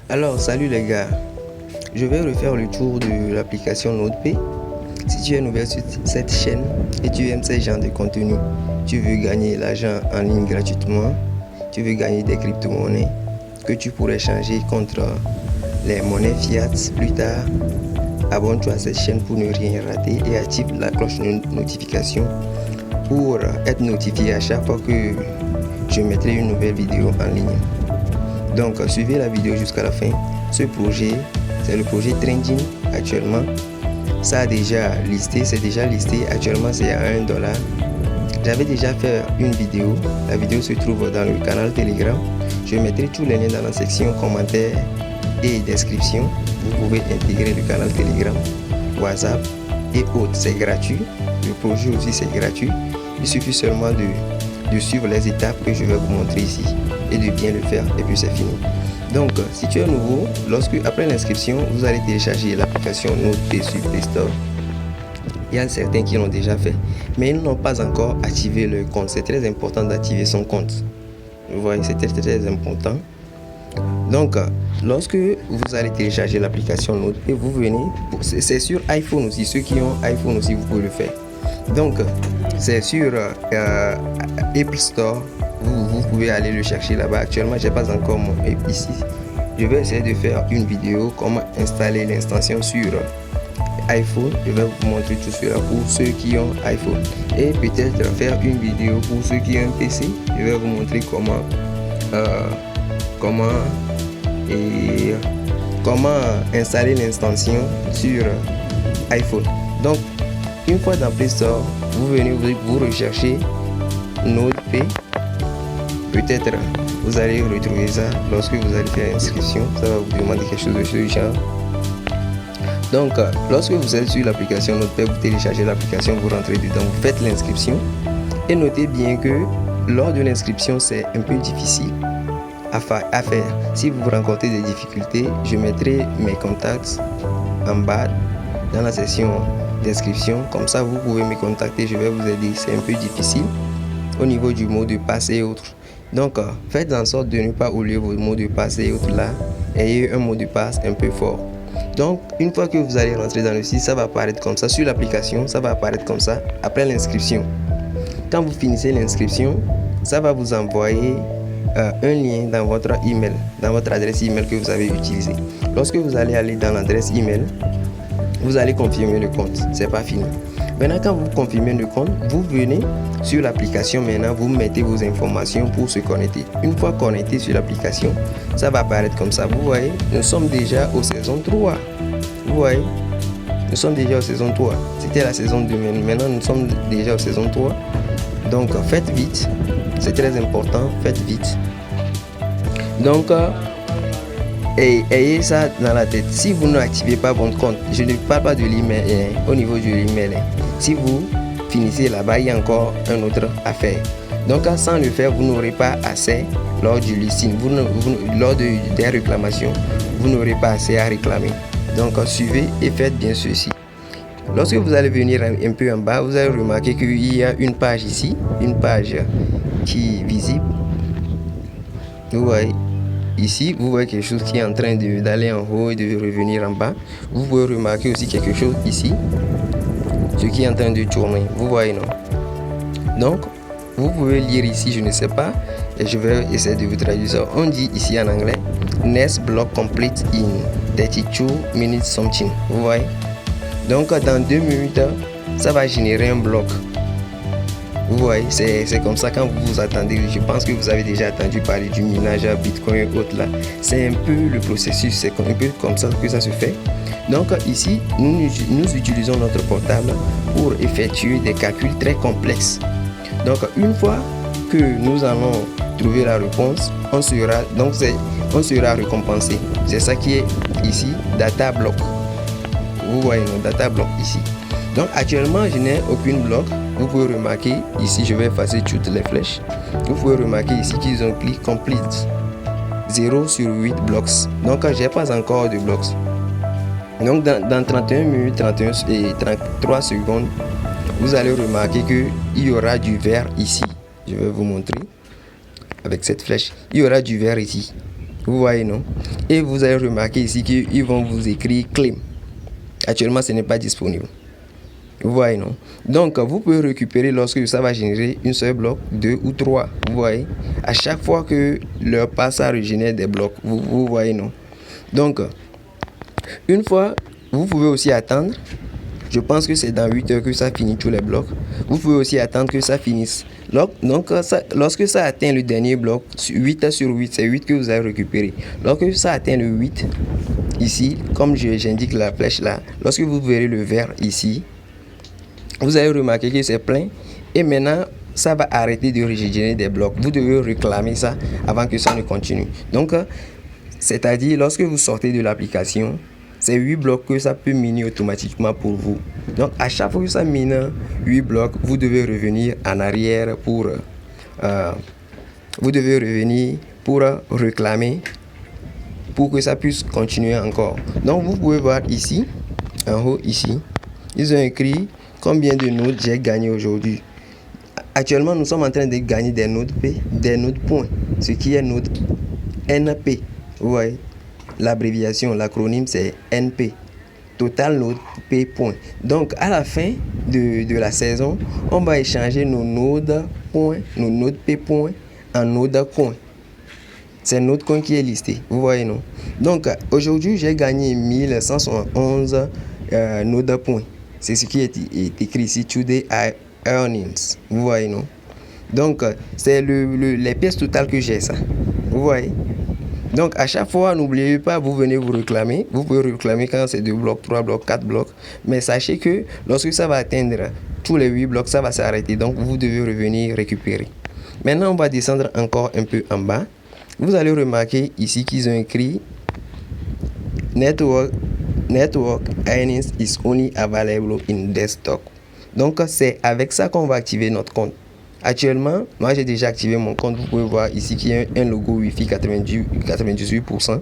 Alors, salut les gars, je vais refaire le tour de l'application NotePay. Si tu es nouvelle sur cette chaîne et tu aimes ce genre de contenu, tu veux gagner l'argent en ligne gratuitement, tu veux gagner des crypto-monnaies que tu pourrais changer contre les monnaies fiat plus tard, abonne-toi à cette chaîne pour ne rien rater et active la cloche de notification pour être notifié à chaque fois que je mettrai une nouvelle vidéo en ligne. Donc suivez la vidéo jusqu'à la fin. Ce projet, c'est le projet Trending actuellement. Ça a déjà listé, c'est déjà listé. Actuellement c'est à $1. J'avais déjà fait une vidéo. La vidéo se trouve dans le canal Telegram. Je mettrai tous les liens dans la section commentaires et description. Vous pouvez intégrer le canal Telegram, WhatsApp et autres. C'est gratuit. Le projet aussi c'est gratuit. Il suffit seulement de suivre les étapes que je vais vous montrer ici et de bien le faire, et puis c'est fini. Donc si tu es nouveau, après l'inscription vous allez télécharger l'application NotePay sur Play Store. Il y a certains qui l'ont déjà fait, mais ils n'ont pas encore activé le compte. C'est très important d'activer son compte. Vous voyez, c'est très important. Donc lorsque vous allez télécharger l'application NotePay, vous venez, c'est sur iPhone aussi, ceux qui ont iPhone aussi vous pouvez le faire. Donc c'est sur Apple Store. Vous pouvez aller le chercher là-bas. Actuellement j'ai pas encore mon app ici. Je vais essayer de faire une vidéo comment installer l'extension sur iPhone. Je vais vous montrer tout cela pour ceux qui ont iPhone, et peut-être faire une vidéo pour ceux qui ont un PC. Je vais vous montrer comment installer l'extension sur iPhone. Donc une fois dans Play Store, vous venez vous rechercher NotePay. Peut-être vous allez retrouver ça lorsque vous allez faire l'inscription. Ça va vous demander quelque chose de ce genre. Donc lorsque vous êtes sur l'application NotePay, vous téléchargez l'application, vous rentrez dedans, vous faites l'inscription. Et notez bien que lors de l'inscription c'est un peu difficile à faire. Si vous rencontrez des difficultés, je mettrai mes contacts en bas dans la section d'inscription. Comme ça vous pouvez me contacter, je vais vous aider. C'est un peu difficile au niveau du mot de passe et autres. Donc faites en sorte de ne pas oublier vos mots de passe et autres là. Ayez un mot de passe un peu fort. Donc une fois que vous allez rentrer dans le site, ça va apparaître comme ça sur l'application. Ça va apparaître comme ça après l'inscription. Quand vous finissez l'inscription, ça va vous envoyer un lien dans votre email, dans votre adresse email que vous avez utilisé. Lorsque vous allez aller dans l'adresse email, vous allez confirmer le compte. C'est pas fini. Maintenant, quand vous confirmez le compte, vous venez sur l'application. Maintenant, vous mettez vos informations pour se connecter. Une fois connecté sur l'application, ça va apparaître comme ça. Vous voyez, nous sommes déjà au saison 3. Vous voyez, nous sommes déjà au saison 3. C'était la saison 2, maintenant nous sommes déjà au saison 3. Donc, faites vite. C'est très important, faites vite. Donc, ayez ça dans la tête. Si vous n'activez pas votre compte, je ne parle pas de l'email, au niveau du email. Si vous finissez là-bas, il y a encore un autre à faire. Donc sans le faire, vous n'aurez pas accès lors du listing, lors des réclamations, vous n'aurez pas assez à réclamer. Donc suivez et faites bien ceci. Lorsque vous allez venir un peu en bas, vous allez remarquer qu'il y a une page ici, une page qui est visible. Vous voyez. Ici, vous voyez quelque chose qui est en train d'aller en haut et de revenir en bas. Vous pouvez remarquer aussi quelque chose ici, ce qui est en train de tourner. Vous voyez, non? Donc, vous pouvez lire ici, je ne sais pas, et je vais essayer de vous traduire ça. On dit ici en anglais, next block complete in 32 minutes something. Vous voyez? Donc, dans 2 minutes, ça va générer un bloc. Vous voyez, c'est comme ça quand vous vous attendez. Je pense que vous avez déjà entendu parler du minage à Bitcoin et autres là. C'est un peu le processus, c'est un peu comme ça que ça se fait. Donc ici, nous utilisons notre portable pour effectuer des calculs très complexes. Donc une fois que nous allons trouver la réponse, on sera récompensé. C'est ça qui est ici, data block. Vous voyez, nos data block ici. Donc actuellement, je n'ai aucune bloc. Vous pouvez remarquer ici, je vais effacer toutes les flèches. Vous pouvez remarquer ici qu'ils ont cliqué complete 0 sur 8 blocs. Donc j'ai pas encore de blocs. Donc dans 31 minutes 31 et 33 secondes, vous allez remarquer qu'il y aura du vert ici. Je vais vous montrer avec cette flèche. Il y aura du vert ici. Vous voyez, non? Et vous allez remarquer ici qu'ils vont vous écrire claim. Actuellement, ce n'est pas disponible. Vous voyez, non? Donc, vous pouvez récupérer lorsque ça va générer une seule bloc, 2 ou 3. Vous voyez? À chaque fois que leur passage génère des blocs. Vous voyez, non? Donc, une fois, vous pouvez aussi attendre. Je pense que c'est dans 8 heures que ça finit tous les blocs. Vous pouvez aussi attendre que ça finisse. Donc, lorsque ça atteint le dernier bloc, 8 sur 8, c'est 8 que vous avez récupéré. Lorsque ça atteint le 8, ici, comme j'indique la flèche là, lorsque vous verrez le vert ici, vous allez remarquer que c'est plein. Et maintenant, ça va arrêter de régénérer des blocs. Vous devez réclamer ça avant que ça ne continue. Donc, c'est-à-dire, lorsque vous sortez de l'application, c'est 8 blocs que ça peut miner automatiquement pour vous. Donc, à chaque fois que ça mine 8 blocs, vous devez revenir en arrière pour réclamer pour que ça puisse continuer encore. Donc, vous pouvez voir ici, en haut ici, ils ont écrit combien de nodes j'ai gagné aujourd'hui. Actuellement, nous sommes en train de gagner des nodes P, des nodes points, ce qui est node NP. Vous voyez, l'abréviation, l'acronyme c'est NP. Total node P point. Donc, à la fin de la saison, on va échanger nos nodes points, nos nodes P point en nodes coin. C'est notre coin qui est listé. Vous voyez, non? Donc, aujourd'hui, j'ai gagné 1171 nodes points. C'est ce qui est écrit ici, Today Earnings. Vous voyez, non? Donc, c'est les pièces totales que j'ai, ça. Vous voyez? Donc, à chaque fois, n'oubliez pas, vous venez vous réclamer. Vous pouvez réclamer quand c'est 2 blocs, 3 blocs, 4 blocs. Mais sachez que lorsque ça va atteindre tous les 8 blocs, ça va s'arrêter. Donc, vous devez revenir récupérer. Maintenant, on va descendre encore un peu en bas. Vous allez remarquer ici qu'ils ont écrit Network earnings is only available in desktop. Donc, c'est avec ça qu'on va activer notre compte. Actuellement, moi j'ai déjà activé mon compte. Vous pouvez voir ici qu'il y a un logo Wi-Fi 98%.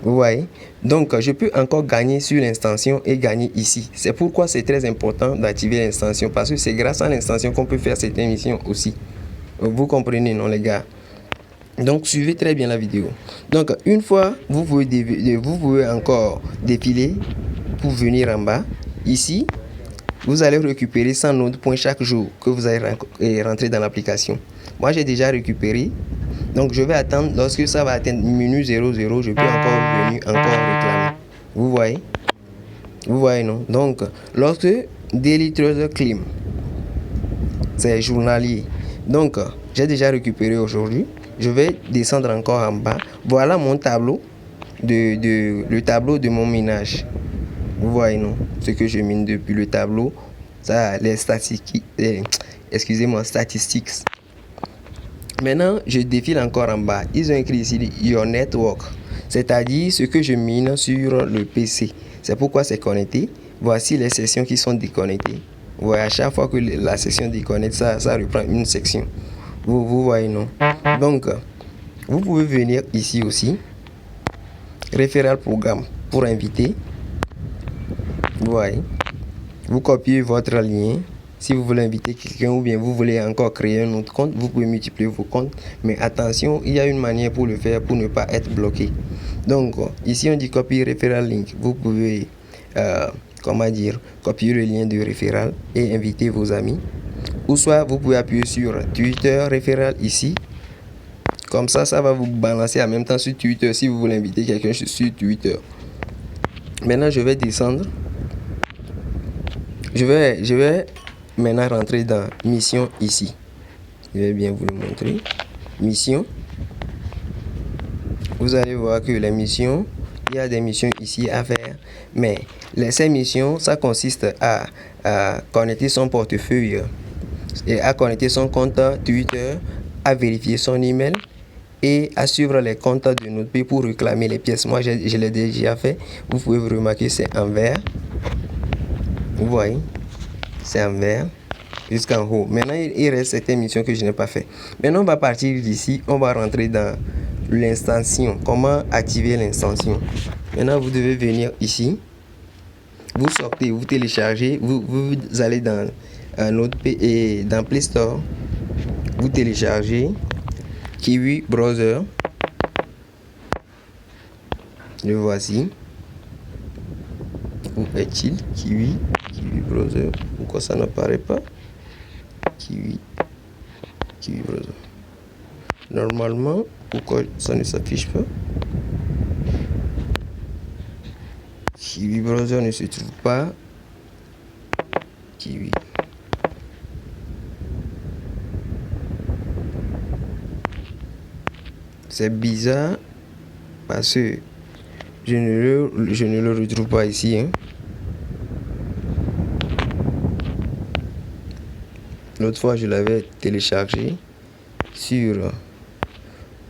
Vous voyez? Donc, je peux encore gagner sur l'installation et gagner ici. C'est pourquoi c'est très important d'activer l'installation, parce que c'est grâce à l'installation qu'on peut faire cette émission aussi. Vous comprenez, non, les gars? Donc, suivez très bien la vidéo. Donc, une fois, vous pouvez encore défiler pour venir en bas. Ici, vous allez récupérer 100 nodes points chaque jour que vous allez rentrer dans l'application. Moi, j'ai déjà récupéré. Donc, je vais attendre. Lorsque ça va atteindre minute 00, je peux encore venir, encore réclamer. Vous voyez? Vous voyez, non? Donc, lorsque Daily Trader Claim, c'est journalier. Donc, j'ai déjà récupéré aujourd'hui. Je vais descendre encore en bas. Voilà mon tableau, le tableau de mon minage. Vous voyez, non? Ce que je mine depuis le tableau. Ça, les statistiques. Statistiques. Maintenant, je défile encore en bas. Ils ont écrit ici Your Network. C'est-à-dire ce que je mine sur le PC. C'est pourquoi c'est connecté. Voici les sessions qui sont déconnectées. Vous voyez, à chaque fois que la session déconnecte, ça reprend une section. Vous voyez, non? Donc, vous pouvez venir ici aussi. Référal programme pour inviter. Vous voyez. Vous copiez votre lien. Si vous voulez inviter quelqu'un ou bien vous voulez encore créer un autre compte, vous pouvez multiplier vos comptes. Mais attention, il y a une manière pour le faire pour ne pas être bloqué. Donc, ici on dit copier référal link. Vous pouvez, copier le lien de référal et inviter vos amis. Ou soit vous pouvez appuyer sur Twitter référal ici. Comme ça, ça va vous balancer en même temps sur Twitter si vous voulez inviter quelqu'un sur Twitter. Maintenant, je vais descendre. Je vais maintenant rentrer dans mission ici. Je vais bien vous le montrer. Mission. Vous allez voir que les missions, il y a des missions ici à faire. Mais ces missions, ça consiste à connecter son portefeuille et à connecter son compte Twitter, à vérifier son email et à suivre les comptes de notre pays pour réclamer les pièces. Moi, je l'ai déjà fait. Vous pouvez vous remarquer, c'est en vert. Vous voyez, c'est en vert jusqu'en haut. Maintenant, il reste cette émission que je n'ai pas fait. Maintenant, on va partir d'ici. On va rentrer dans l'installation. Comment activer l'installation? Maintenant, vous devez venir ici. Vous sortez, vous téléchargez. Vous allez dans dans Play Store. Vous téléchargez Kiwi Browser. Le voici. Où est-il? Kiwi Browser. Pourquoi ça n'apparaît pas? Kiwi Browser. Normalement, pourquoi ça ne s'affiche pas? Kiwi Browser ne se trouve pas. Kiwi. C'est bizarre parce que je ne le retrouve pas ici. Hein. L'autre fois, je l'avais téléchargé sur...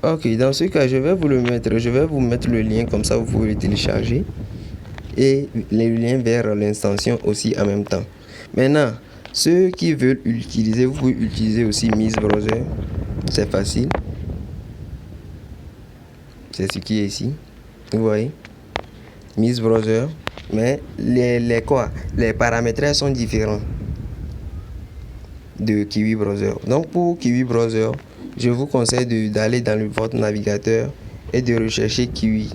Ok, dans ce cas, je vais vous mettre le lien, comme ça vous pouvez le télécharger. Et le lien vers l'installation aussi en même temps. Maintenant, ceux qui veulent utiliser, vous pouvez utiliser aussi Miss Browser. C'est facile. C'est ce qui est ici. Vous voyez? Miss Browser. Mais les paramètres sont différents de Kiwi Browser. Donc pour Kiwi Browser, je vous conseille d'aller dans votre navigateur et de rechercher Kiwi.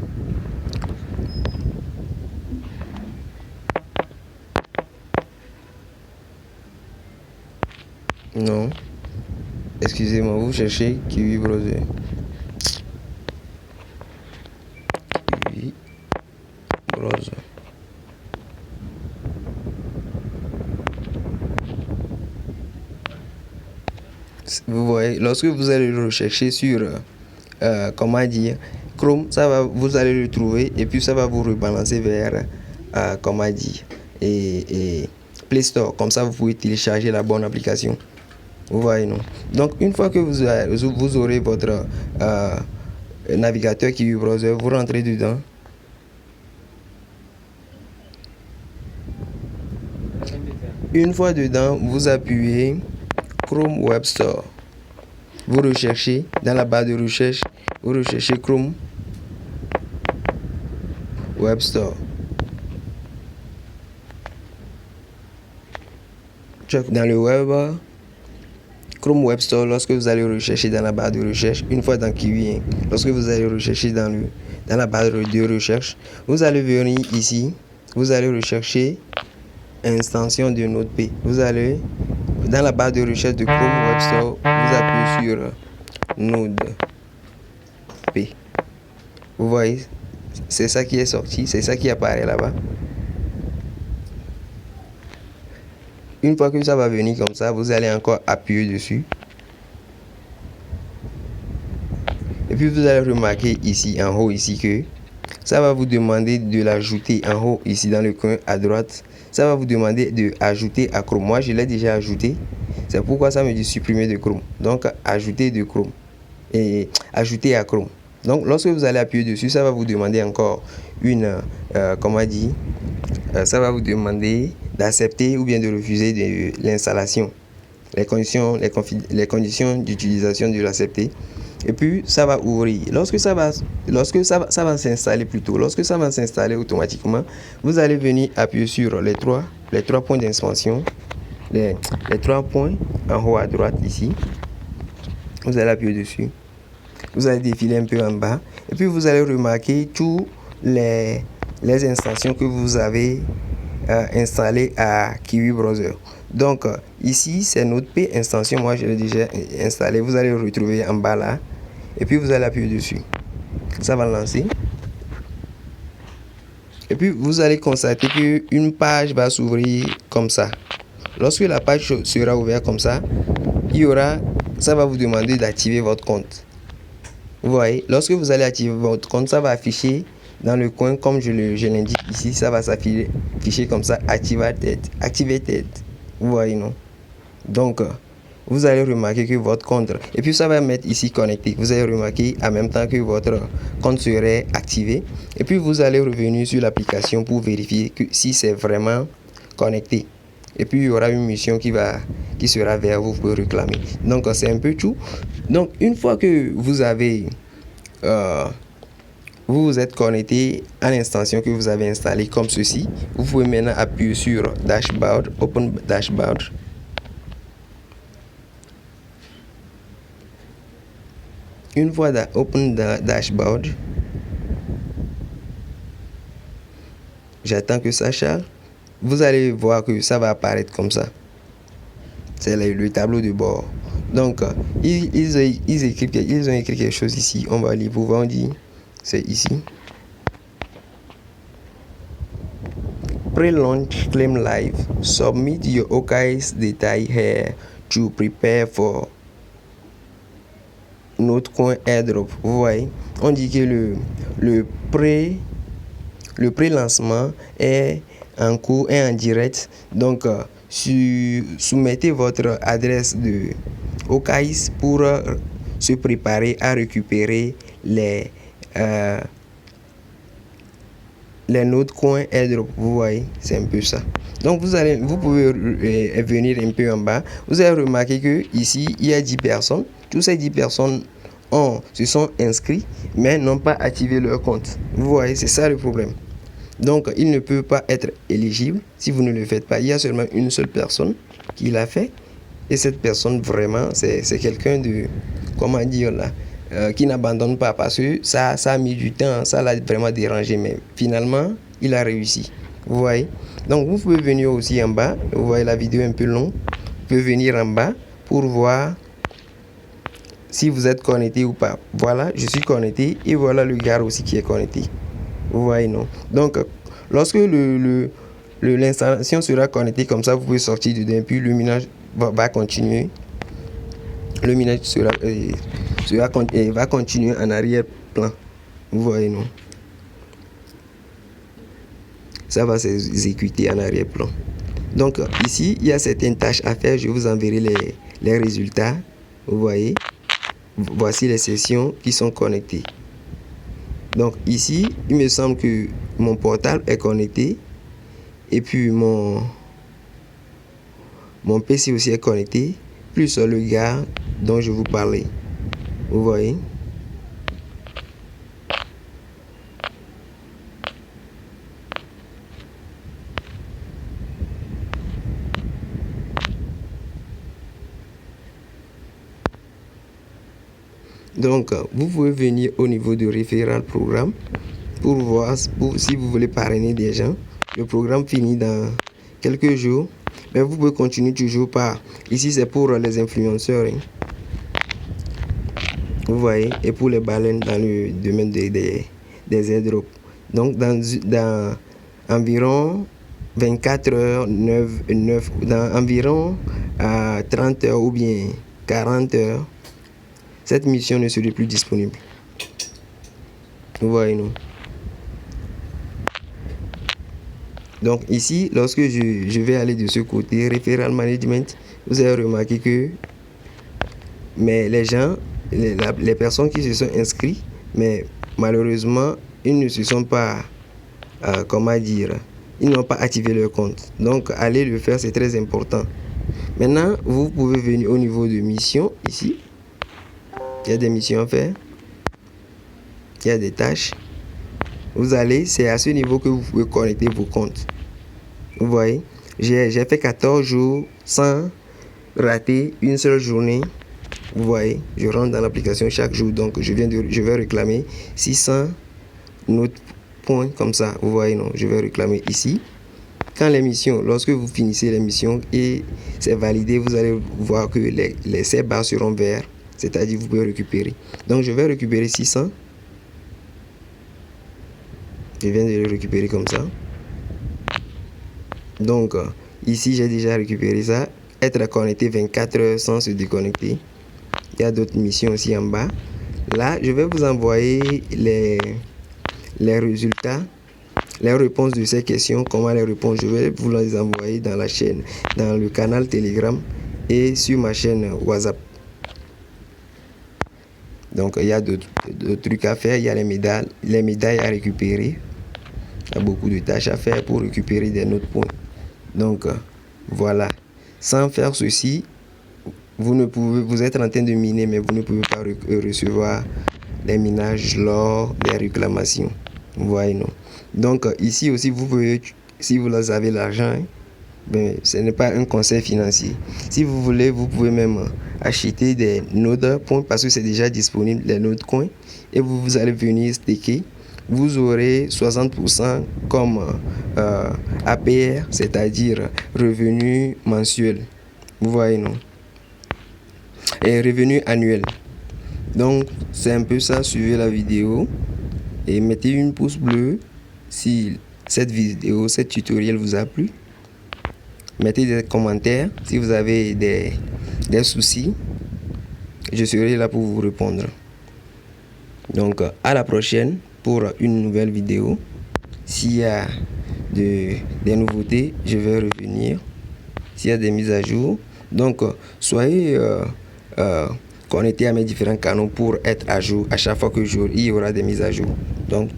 Non. Excusez-moi, vous cherchez Kiwi Browser. Kiwi Browser. Vous voyez, lorsque vous allez le rechercher sur, comment dire, Chrome, vous allez le trouver et puis ça va vous rebalancer vers, comment dire, et Play Store. Comme ça, vous pouvez télécharger la bonne application. Vous voyez, non? Donc, une fois que vous aurez votre navigateur Kiwi Browser, vous rentrez dedans. Une fois dedans, vous appuyez Chrome Web Store. Vous recherchez dans la barre de recherche, vous recherchez Chrome Web Store. Dans le web, Chrome Web Store, lorsque vous allez rechercher dans la barre de recherche, une fois dans Kiwi, lorsque vous allez rechercher dans la barre de recherche, vous allez venir ici, vous allez rechercher extension de Node-P. Vous allez dans la barre de recherche de Chrome Web Store, vous appuyez sur Node-P. Vous voyez, c'est ça qui est sorti, c'est ça qui apparaît là-bas. Une fois que ça va venir comme ça, vous allez encore appuyer dessus. Et puis vous allez remarquer ici, en haut, ici, que ça va vous demander de l'ajouter en haut, ici dans le coin à droite. Ça va vous demander de ajouter à Chrome. Moi, je l'ai déjà ajouté. C'est pourquoi ça me dit supprimer de Chrome. Donc, ajouter de Chrome. Et ajouter à Chrome. Donc, lorsque vous allez appuyer dessus, ça va vous demander encore comment dire, ça va vous demander d'accepter ou bien de refuser de l'installation. Les conditions d'utilisation de l'accepter. Et puis ça va ouvrir. Lorsque ça va s'installer plutôt, lorsque ça va s'installer automatiquement, vous allez venir appuyer sur les trois points d'expansion, les 3 points en haut à droite ici. Vous allez appuyer dessus. Vous allez défiler un peu en bas et puis vous allez remarquer tous les installations que vous avez installées à Kiwi Browser. Donc ici c'est Node-P extension, moi je l'ai déjà installé. Vous allez le retrouver en bas là et puis vous allez appuyer dessus. Ça va lancer et puis vous allez constater qu'une page va s'ouvrir comme ça. Lorsque la page sera ouverte comme ça, ça va vous demander d'activer votre compte. Vous voyez, lorsque vous allez activer votre compte, ça va afficher dans le coin comme je l'indique ici. Ça va s'afficher comme ça, activated. Vous voyez, non? Donc vous allez remarquer que votre compte, et puis ça va mettre ici connecté. Vous allez remarquer en même temps que votre compte serait activé. Et puis vous allez revenir sur l'application pour vérifier que si c'est vraiment connecté. Et puis il y aura une mission qui sera vers vous pour réclamer. Donc c'est un peu tout. Donc une fois que vous avez vous êtes connecté à l'extension que vous avez installée comme ceci, vous pouvez maintenant appuyer sur Dashboard, Open Dashboard. Une fois Open Dashboard, J'attends que ça charge. Vous allez voir que ça va apparaître comme ça. C'est le tableau de bord. Donc, ils ont écrit quelque chose ici. On va lire. Vous voyez, on dit, c'est ici. Pre-launch claim live. Submit your OKX data here to prepare for Notecoin airdrop. Vous voyez, on dit que le pré-lancement est en cours et en direct. Donc, soumettez votre adresse de OKX pour se préparer à récupérer les Notecoin airdrop. Vous voyez, c'est un peu ça. Donc, vous pouvez venir un peu en bas. Vous avez remarqué que ici il y a 10 personnes. Toutes ces 10 personnes se sont inscrits, mais n'ont pas activé leur compte. Vous voyez, c'est ça le problème. Donc, il ne peut pas être éligible si vous ne le faites pas. Il y a seulement une seule personne qui l'a fait. Et cette personne, vraiment, c'est quelqu'un de, comment dire là, qui n'abandonne pas parce que ça a mis du temps, ça l'a vraiment dérangé. Mais finalement, il a réussi. Vous voyez. Donc, vous pouvez venir aussi en bas. Vous voyez la vidéo un peu longue. Vous pouvez venir en bas pour voir si vous êtes connecté ou pas. Voilà, je suis connecté et voilà le gars aussi qui est connecté. Vous voyez, non? Donc, lorsque l'installation sera connectée comme ça, vous pouvez sortir dedans, puis le minage va continuer. Le minage va continuer en arrière-plan. Vous voyez, non? Ça va s'exécuter en arrière-plan. Donc, ici, il y a certaines tâches à faire. Je vous enverrai les résultats. Vous voyez? Voici les sessions qui sont connectées. Donc ici, il me semble que mon portable est connecté. Et puis mon PC aussi est connecté. Plus le gars dont je vous parlais. Vous voyez? Donc, vous pouvez venir au niveau de référal programme pour voir si vous voulez parrainer des gens. Le programme finit dans quelques jours, mais vous pouvez continuer toujours par... Ici, c'est pour les influenceurs. Hein. Vous voyez, et pour les baleines dans le domaine des airdrops. Donc, dans environ 24 heures, dans environ 30 heures ou bien 40 heures, cette mission ne serait plus disponible. Vous voyez, non? Donc ici, lorsque je vais aller de ce côté, Referral Management, vous avez remarqué que les gens, les personnes qui se sont inscrites, mais malheureusement, ils ne se sont pas, comment dire, ils n'ont pas activé leur compte. Donc, allez le faire, c'est très important. Maintenant, vous pouvez venir au niveau de mission, ici. Il y a des missions à faire. Il y a des tâches. Vous allez, c'est à ce niveau que vous pouvez connecter vos comptes. Vous voyez, j'ai fait 14 jours sans rater une seule journée. Vous voyez, je rentre dans l'application chaque jour. Donc, je vais réclamer 600 notes points comme ça. Vous voyez, non, je vais réclamer ici. Quand lorsque vous finissez l'émission et c'est validé, vous allez voir que ces barres seront vertes. C'est-à-dire vous pouvez récupérer. Donc je vais récupérer 600. Je viens de le récupérer comme ça. Donc ici j'ai déjà récupéré ça. Être connecté 24 heures sans se déconnecter. Il y a d'autres missions aussi en bas. Là je vais vous envoyer les résultats, les réponses de ces questions. Comment les répondre? Je vais vous les envoyer dans la chaîne, dans le canal Telegram et sur ma chaîne WhatsApp. Donc il y a d'autres trucs à faire, il y a les médailles à récupérer. Il y a beaucoup de tâches à faire pour récupérer des notes points. Donc voilà. Sans faire ceci, vous êtes en train de miner, mais vous ne pouvez pas recevoir les minages lors des réclamations. Vous voyez, non? Donc ici aussi, vous pouvez, si vous avez l'argent, ben, ce n'est pas un conseil financier. Si vous voulez, vous pouvez même acheter des notes points parce que c'est déjà disponible, les notes coins, et vous allez venir staker. Vous aurez 60% comme APR, c'est-à-dire revenu mensuel. Vous voyez, non? Et revenu annuel. Donc, c'est un peu ça. Suivez la vidéo et mettez une pouce bleu si cette vidéo, cette tutoriel vous a plu. Mettez des commentaires si vous avez des soucis. Je serai là pour vous répondre. Donc, à la prochaine pour une nouvelle vidéo. S'il y a des nouveautés, je vais revenir. S'il y a des mises à jour. Donc, soyez connectés à mes différents canaux pour être à jour. À chaque fois que il y aura des mises à jour. Donc,